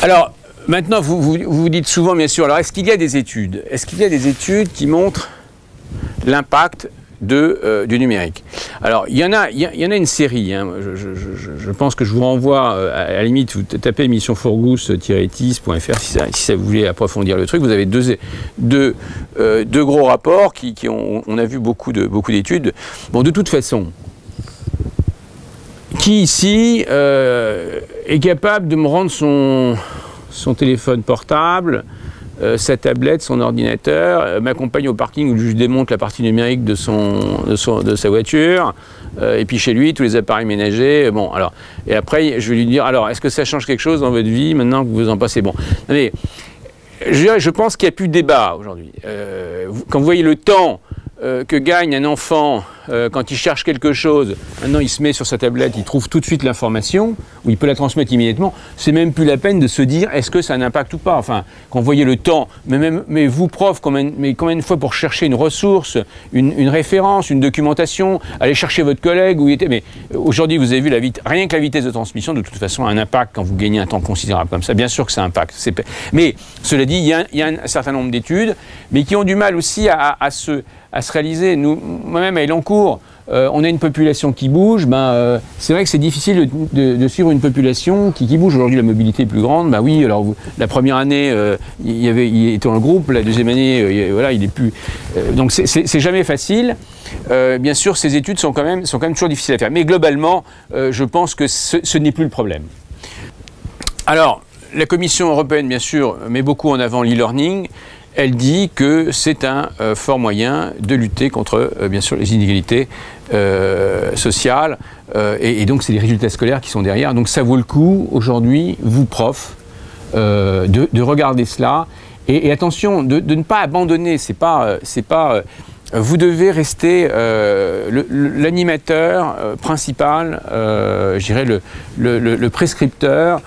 Alors, maintenant, vous dites souvent, bien sûr, alors est-ce qu'il y a des études? Est-ce qu'il y a des études qui montrent l'impact du numérique? Alors, il y en a une série. Hein. Je pense que je vous renvoie, à la limite, vous tapez émission forgoose-etis.fr si ça vous voulez approfondir le truc. Vous avez deux gros rapports on a vu beaucoup d'études. Bon, de toute façon, qui ici est capable de me rendre son téléphone portable, sa tablette, son ordinateur, m'accompagne au parking où je démonte la partie numérique de sa voiture, et puis chez lui, tous les appareils ménagers. Bon, alors, et après, je vais lui dire, alors, est-ce que ça change quelque chose dans votre vie maintenant que vous en passez? Bon, mais je pense qu'il n'y a plus de débat aujourd'hui. Quand vous voyez le temps que gagne un enfant quand il cherche quelque chose, maintenant il se met sur sa tablette, il trouve tout de suite l'information, ou il peut la transmettre immédiatement, c'est même plus la peine de se dire est-ce que ça a un impact ou pas. Enfin, quand vous voyez le temps, mais vous prof, combien de fois pour chercher une ressource, une référence, une documentation, aller chercher votre collègue où il était, mais aujourd'hui vous avez vu rien que la vitesse de transmission de toute façon a un impact quand vous gagnez un temps considérable comme ça, bien sûr que ça impacte. Mais cela dit, il y a un certain nombre d'études, mais qui ont du mal aussi à se réaliser. Moi-même à Elancourt, on a une population qui bouge, c'est vrai que c'est difficile de suivre une population qui bouge. Aujourd'hui, la mobilité est plus grande. Oui, alors la première année, il était en groupe, la deuxième année, voilà, il est plus. Donc c'est jamais facile. Bien sûr, ces études sont quand même toujours difficiles à faire. Mais globalement, je pense que ce n'est plus le problème. Alors, la Commission européenne, bien sûr, met beaucoup en avant l'e-learning. Elle dit que c'est un fort moyen de lutter contre, bien sûr, les inégalités sociales. Et donc, c'est les résultats scolaires qui sont derrière. Donc, ça vaut le coup, aujourd'hui, vous, profs, de regarder cela. Et attention, de ne pas abandonner. C'est pas vous devez rester l'animateur principal, je dirais le prescripteur,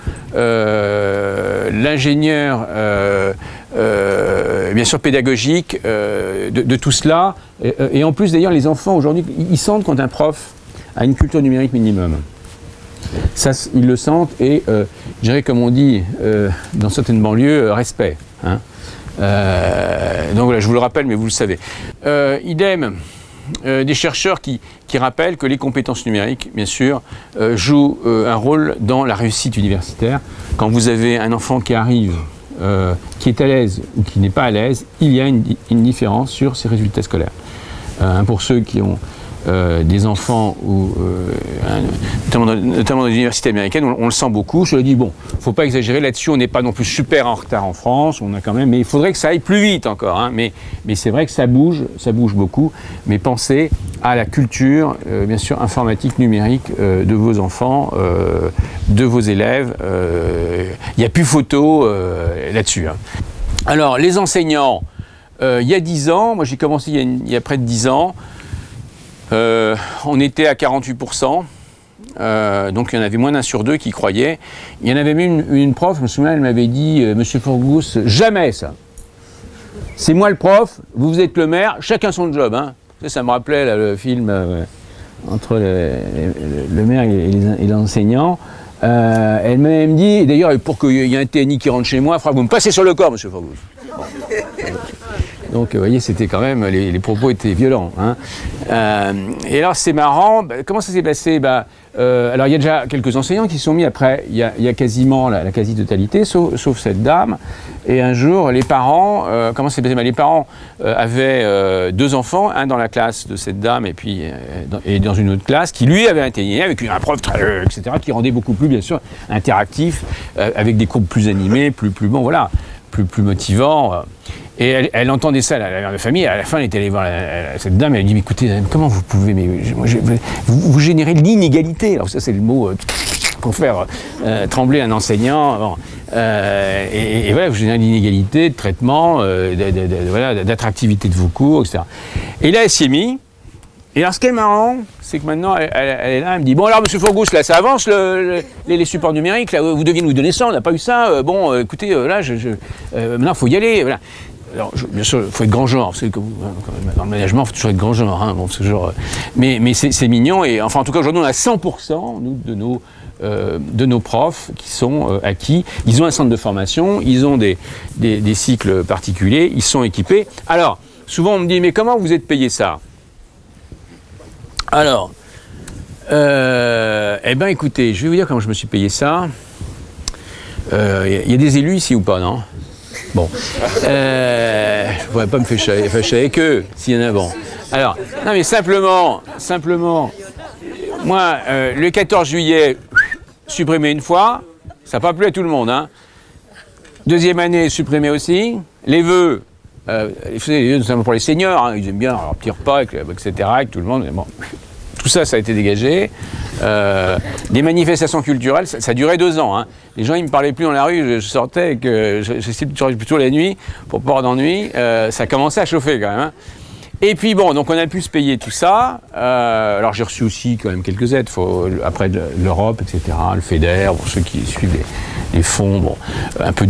l'ingénieur, bien sûr pédagogique de tout cela. Et en plus, d'ailleurs, les enfants aujourd'hui, ils sentent quand un prof a une culture numérique minimum. Ça, ils le sentent et, je dirais, comme on dit dans certaines banlieues, respect. Hein. Donc voilà, je vous le rappelle, mais vous le savez. Idem, des chercheurs qui rappellent que les compétences numériques, bien sûr, jouent un rôle dans la réussite universitaire. Quand vous avez un enfant qui arrive, qui est à l'aise ou qui n'est pas à l'aise, il y a une différence sur ses résultats scolaires. Pour ceux qui ont des enfants, notamment dans les universités américaines, on le sent beaucoup. Je le dis, bon, il ne faut pas exagérer là-dessus, on n'est pas non plus super en retard en France, on a quand même, mais il faudrait que ça aille plus vite encore. Hein, mais c'est vrai que ça bouge beaucoup. Mais pensez à la culture, bien sûr, informatique, numérique de vos enfants, de vos élèves. Il n'y a plus photo là-dessus. Hein. Alors, les enseignants, il y a 10 ans, moi j'ai commencé il y a près de 10 ans, on était à 48%, donc il y en avait moins d'un sur deux qui croyaient. Il y en avait même une prof, je me souviens, elle m'avait dit « Monsieur Forgoose, jamais ça. C'est moi le prof, vous êtes le maire, chacun son job. Hein. » Ça me rappelait là, le film entre le maire et l'enseignant. Elle m'a même dit, d'ailleurs, pour qu'il y ait un TNI qui rentre chez moi, il faudra que vous me passez sur le corps, Monsieur Forgoose. Bon. Donc, vous voyez, c'était quand même, les propos étaient violents. Hein. Et alors, c'est marrant, comment ça s'est passé? Alors, il y a déjà quelques enseignants qui se sont mis après, il y a quasiment la quasi-totalité, sauf cette dame. Et un jour, les parents, comment ça s'est passé? Les parents avaient 2 enfants, un dans la classe de cette dame et puis dans une autre classe, qui lui avait un TNI avec un prof très, etc., qui rendait beaucoup plus, bien sûr, interactif, avec des courbes plus animées, plus bon, voilà, plus motivants. Et elle entendait ça, la mère de famille, à la fin elle était allée voir cette dame, elle lui dit mais écoutez, comment vous pouvez, vous générez l'inégalité, alors ça c'est le mot pour faire trembler un enseignant, bon. Et voilà, vous générez l'inégalité de traitement, voilà, d'attractivité de vos cours, etc. Et là elle s'y est mise, et alors ce qui est marrant, c'est que maintenant elle est là, elle me dit bon alors Monsieur Forgoose, là ça avance les supports numériques, là vous deviez nous donner ça, on n'a pas eu ça, bon écoutez, là maintenant il faut y aller, voilà. Alors, bien sûr, il faut être grand genre, vous savez que dans le management, il faut toujours être grand genre, hein, bon, ce genre, mais c'est mignon, et enfin en tout cas aujourd'hui on a 100% nous, de nos de nos profs qui sont acquis. Ils ont un centre de formation, ils ont des cycles particuliers, ils sont équipés. Alors, souvent on me dit, mais comment vous êtes payé ça? Alors, eh bien écoutez, je vais vous dire comment je me suis payé ça. Y a des élus ici ou pas, non? Bon, je ne pourrais pas me fâcher avec eux, s'il y en a, bon. Alors, non mais simplement, moi, le 14 juillet, supprimé une fois, ça n'a pas plu à tout le monde, hein. Deuxième année, supprimé aussi. Les vœux, les vœux notamment pour les seniors, hein, ils aiment bien leur petit repas, etc., avec tout le monde, mais bon, tout ça, ça a été dégagé. Des manifestations culturelles, ça durait 2 ans, hein. Les gens, ils ne me parlaient plus dans la rue, je sortais, j'essayais de sortir plutôt la nuit, pour pas avoir d'ennui. Ça commençait à chauffer quand même, hein. Et puis bon, donc on a pu se payer tout ça. Alors j'ai reçu aussi quand même quelques aides, après de l'Europe, etc., le FEDER, pour ceux qui suivent les fonds, bon, un peu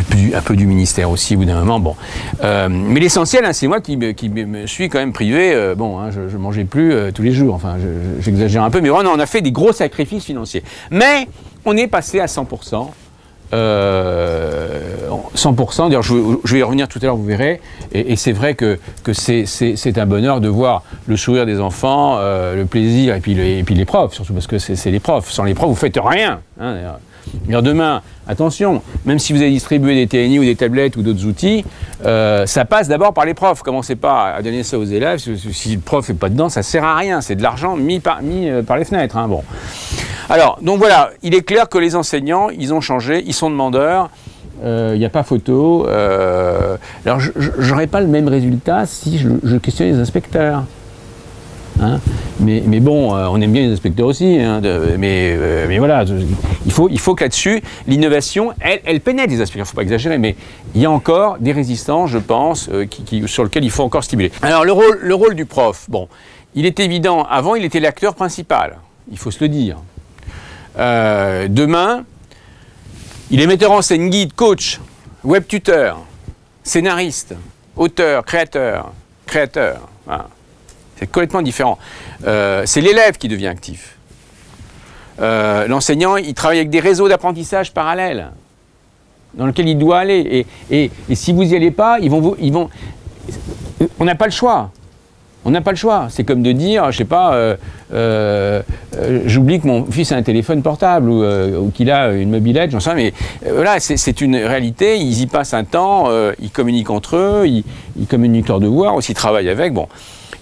du ministère aussi au bout d'un moment. Bon. Mais l'essentiel, hein, c'est moi qui me suis quand même privé. Bon, hein, je ne mangeais plus tous les jours, enfin j'exagère un peu, mais vraiment on a fait des gros sacrifices financiers. Mais on est passé à 100%. 100%, d'ailleurs je vais y revenir tout à l'heure, vous verrez, et c'est vrai que c'est un bonheur de voir le sourire des enfants, le plaisir, et puis les profs, surtout parce que c'est les profs. Sans les profs, vous faites rien, hein, d'ailleurs, demain, attention, même si vous avez distribué des TNI ou des tablettes ou d'autres outils, ça passe d'abord par les profs. Commencez pas à donner ça aux élèves, si le prof n'est pas dedans, ça sert à rien, c'est de l'argent mis par les fenêtres, hein, bon. Alors, donc voilà, il est clair que les enseignants, ils ont changé, ils sont demandeurs, il n'y a pas photo. Alors, je n'aurais pas le même résultat si je questionnais les inspecteurs. Hein, mais bon, on aime bien les inspecteurs aussi, hein, mais voilà, il faut que là-dessus, l'innovation, elle pénètre les inspecteurs, il ne faut pas exagérer, mais il y a encore des résistances, je pense, sur lesquelles il faut encore stimuler. Alors, le rôle du prof, bon, il est évident, avant, il était l'acteur principal, il faut se le dire. Demain, il est metteur en scène, guide, coach, web tuteur, scénariste, auteur, créateur. Voilà. C'est complètement différent. C'est l'élève qui devient actif. L'enseignant, il travaille avec des réseaux d'apprentissage parallèles dans lesquels il doit aller. Et si vous n'y allez pas, on n'a pas le choix. On n'a pas le choix. C'est comme de dire, je sais pas, j'oublie que mon fils a un téléphone portable ou qu'il a une mobilette, j'en sais rien, mais voilà, c'est une réalité. Ils y passent un temps, ils communiquent entre eux, ils communiquent leurs devoirs, aussi ils travaillent avec. Bon.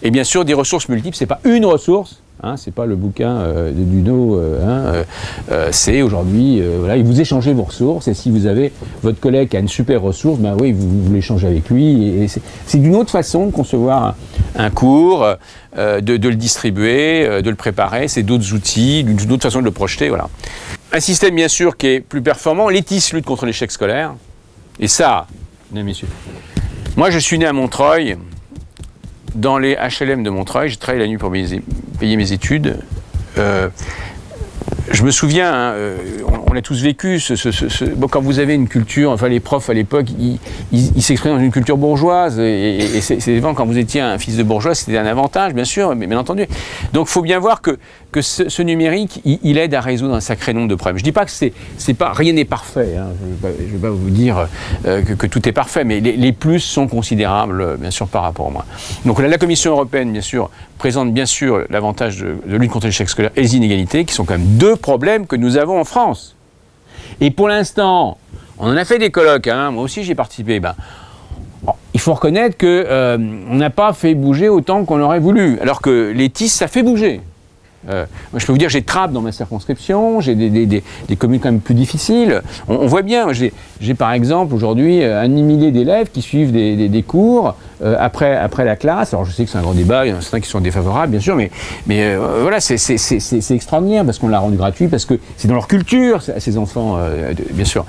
Et bien sûr, des ressources multiples, c'est pas une ressource. Hein, c'est pas le bouquin de Duno, c'est aujourd'hui, voilà, vous échangez vos ressources, et si vous avez votre collègue qui a une super ressource, ben oui, vous l'échangez avec lui, et c'est d'une autre façon de concevoir un cours, de le distribuer, de le préparer, c'est d'autres outils, d'une autre façon de le projeter, voilà. Un système, bien sûr, qui est plus performant, l'ETIS lutte contre l'échec scolaire, et ça, mesdames et messieurs, moi je suis né à Montreuil, dans les HLM de Montreuil, j'ai travaillé la nuit pour payer mes études. Je me souviens, hein, on l'a tous vécu, bon, quand vous avez une culture, enfin les profs à l'époque, ils s'expriment dans une culture bourgeoise, et c'est évident, quand vous étiez un fils de bourgeois, c'était un avantage, bien sûr, mais bien entendu. Donc il faut bien voir que ce numérique, il aide à résoudre un sacré nombre de problèmes. Je ne dis pas que rien n'est parfait, hein, je ne vais pas vous dire que tout est parfait, mais les plus sont considérables, bien sûr, par rapport à moi. Donc la Commission européenne, bien sûr, présente bien sûr l'avantage de lutte contre l'échec scolaire et les inégalités, qui sont quand même 2 problèmes que nous avons en France. Et pour l'instant, on en a fait des colloques, hein, moi aussi j'ai participé. Ben, bon, il faut reconnaître qu'on n'a pas fait bouger autant qu'on aurait voulu, alors que les TIS, ça fait bouger. Moi, je peux vous dire, j'ai Trappes dans ma circonscription, j'ai des communes quand même plus difficiles. On voit bien, j'ai par exemple aujourd'hui un demi-millier d'élèves qui suivent des cours après la classe. Alors je sais que c'est un grand débat, il y en a certains qui sont défavorables, bien sûr, mais voilà, c'est extraordinaire parce qu'on l'a rendu gratuit, parce que c'est dans leur culture, ces enfants, bien sûr.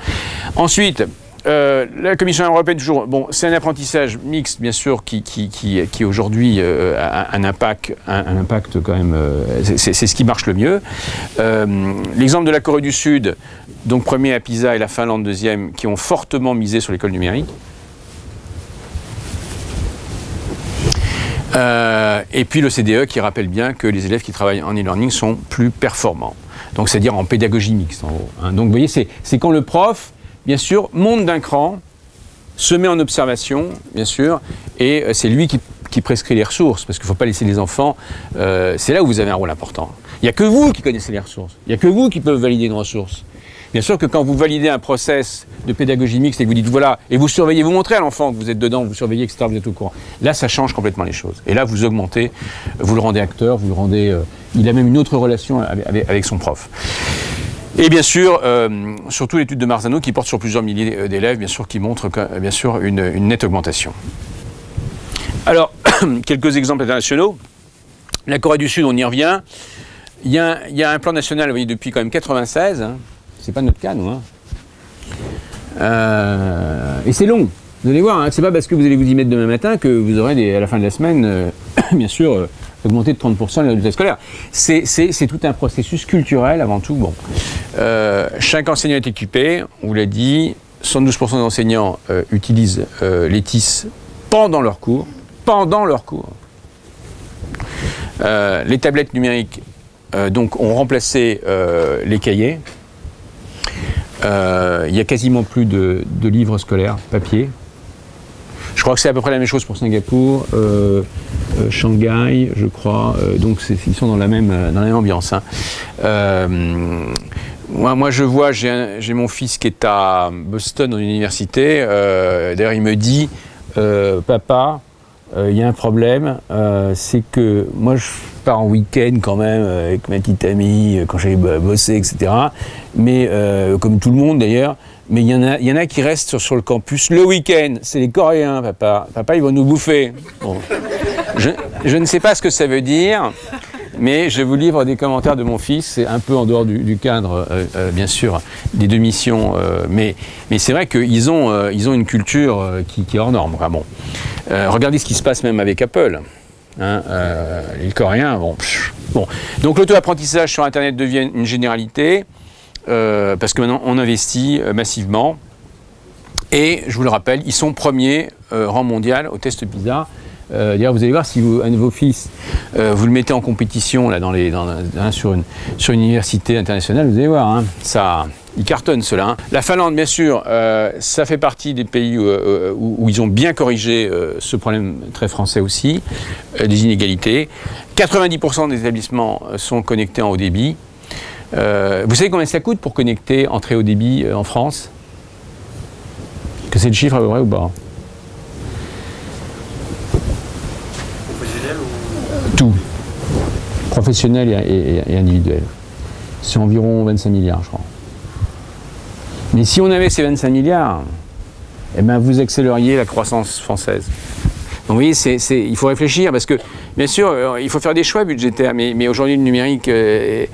Ensuite, la Commission européenne, toujours, bon, c'est un apprentissage mixte, bien sûr, qui aujourd'hui a un impact quand même, c'est ce qui marche le mieux. L'exemple de la Corée du Sud, donc premier à Pisa, et la Finlande deuxième, qui ont fortement misé sur l'école numérique. Et puis l'OCDE qui rappelle bien que les élèves qui travaillent en e-learning sont plus performants. Donc c'est-à-dire en pédagogie mixte en gros. Hein. Donc vous voyez, c'est quand le prof, bien sûr, monte d'un cran, se met en observation, bien sûr, et c'est lui qui prescrit les ressources, parce qu'il ne faut pas laisser les enfants, c'est là où vous avez un rôle important. Il n'y a que vous qui connaissez les ressources, il n'y a que vous qui peuvent valider une ressource. Bien sûr que quand vous validez un process de pédagogie mixte et que vous dites voilà, et vous surveillez, vous montrez à l'enfant que vous êtes dedans, vous surveillez, etc., vous êtes au courant. Là, ça change complètement les choses. Et là, vous augmentez, vous le rendez acteur, vous le rendez... il a même une autre relation avec son prof. Et bien sûr, surtout l'étude de Marzano qui porte sur plusieurs milliers d'élèves, bien sûr, qui montre bien sûr une nette augmentation. Alors, quelques exemples internationaux. La Corée du Sud, on y revient. Il y a un plan national, vous voyez, depuis quand même 96. Hein. C'est pas notre cas, nous. Hein. Et c'est long. Vous allez voir, hein, c'est pas parce que vous allez vous y mettre demain matin que vous aurez, à la fin de la semaine, bien sûr, augmenter de 30% les résultats scolaires. C'est tout un processus culturel avant tout. Bon. Chaque enseignant est équipé, on vous l'a dit, 72% des enseignants utilisent les TIS pendant leur cours. Les tablettes numériques donc, ont remplacé les cahiers. Il y a quasiment plus de livres scolaires papier. Je crois que c'est à peu près la même chose pour Singapour, Shanghai, je crois. Donc ils sont dans la même ambiance. Hein. Moi, je vois, j'ai mon fils qui est à Boston, dans une université. D'ailleurs, il me dit, papa, il y a un problème, c'est que moi, je pars en week-end quand même avec ma petite amie, quand j'allais bosser, etc. Mais, comme tout le monde d'ailleurs, mais il y en a qui restent sur le campus le week-end. C'est les Coréens, papa. Papa, ils vont nous bouffer. Bon. Je ne sais pas ce que ça veut dire, mais je vous livre des commentaires de mon fils. C'est un peu en dehors du cadre, bien sûr, des deux missions. Mais c'est vrai qu'ils ont une culture qui est hors norme. Bon. Regardez ce qui se passe même avec Apple. Hein, les Coréens, bon. Donc l'auto-apprentissage sur Internet devient une généralité. Parce que maintenant on investit massivement et je vous le rappelle, ils sont premiers rang mondial au test PISA. D'ailleurs, vous allez voir, si un de vos fils vous le mettez en compétition là, sur une université internationale, vous allez voir, hein, ils cartonnent cela. Hein. La Finlande, bien sûr, ça fait partie des pays où ils ont bien corrigé ce problème très français aussi, des inégalités. 90% des établissements sont connectés en haut débit. Vous savez combien ça coûte pour connecter en très haut débit en France? Que c'est le chiffre à peu près ou pas? Professionnel ou... Tout. Professionnel et individuel. C'est environ 25 milliards, je crois. Mais si on avait ces 25 milliards, eh ben vous accélériez la croissance française. Donc vous voyez, il faut réfléchir parce que, bien sûr, il faut faire des choix budgétaires, mais aujourd'hui le numérique, mais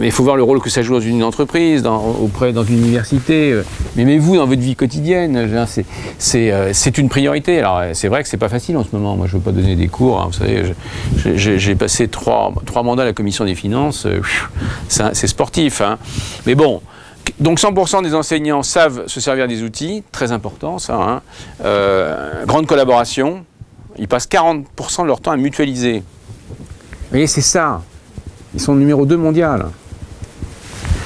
il faut voir le rôle que ça joue dans une entreprise, dans une université, mais vous, dans votre vie quotidienne, c'est une priorité. Alors c'est vrai que c'est pas facile en ce moment, moi je ne veux pas donner des cours, hein, vous savez, j'ai passé trois mandats à la commission des finances, c'est sportif, hein. Mais bon. Donc 100% des enseignants savent se servir des outils, très important ça, hein. Grande collaboration, ils passent 40% de leur temps à mutualiser. Vous voyez, c'est ça, ils sont numéro 2 mondial.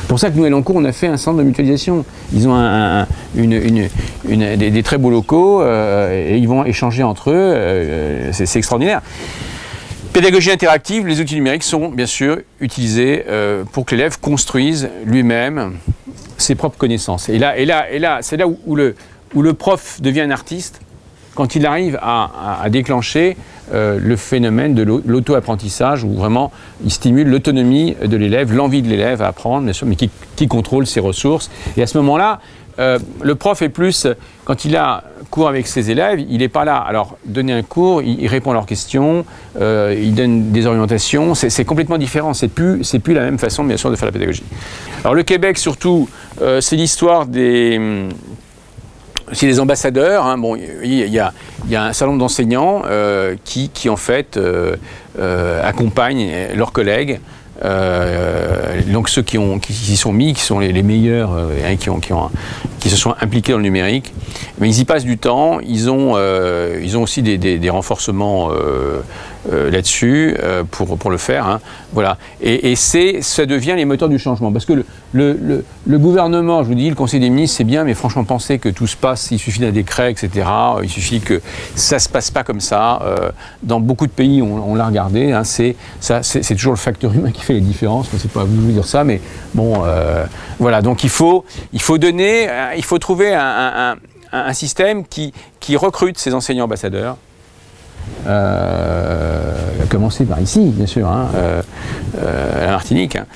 C'est pour ça que nous, à Elancourt, on a fait un centre de mutualisation. Ils ont des très beaux locaux et ils vont échanger entre eux, c'est extraordinaire. Pédagogie interactive, les outils numériques sont bien sûr utilisés pour que l'élève construise lui-même ses propres connaissances. Et là, c'est là où le prof devient un artiste, quand il arrive à déclencher le phénomène de l'auto-apprentissage, où vraiment il stimule l'autonomie de l'élève, l'envie de l'élève à apprendre, bien sûr, mais qui contrôle ses ressources. Et à ce moment-là, le prof est plus, quand il a cours avec ses élèves, il n'est pas là. Alors, donner un cours, il répond à leurs questions, il donne des orientations, c'est complètement différent, c'est plus la même façon, bien sûr, de faire la pédagogie. Alors, le Québec, surtout, c'est l'histoire des ambassadeurs. Hein. Bon, il y a un certain nombre d'enseignants qui, en fait, accompagnent leurs collègues, donc ceux qui s'y sont mis, qui sont les meilleurs, qui se sont impliqués dans le numérique, mais ils y passent du temps, ils ont aussi des renforcements là-dessus pour le faire. Hein. Voilà. Et ça devient les moteurs du changement. Parce que le gouvernement, je vous dis, le Conseil des ministres, c'est bien, mais franchement, penser que tout se passe, il suffit d'un décret, etc. Il suffit que ça ne se passe pas comme ça. Dans beaucoup de pays, on l'a regardé. Hein, c'est toujours le facteur humain qui fait les différences. C'est pas à vous de vous dire ça, mais bon, voilà. Donc il faut trouver un système qui recrute ces enseignants ambassadeurs. À commencer par ici, bien sûr, hein, à la Martinique. Hein.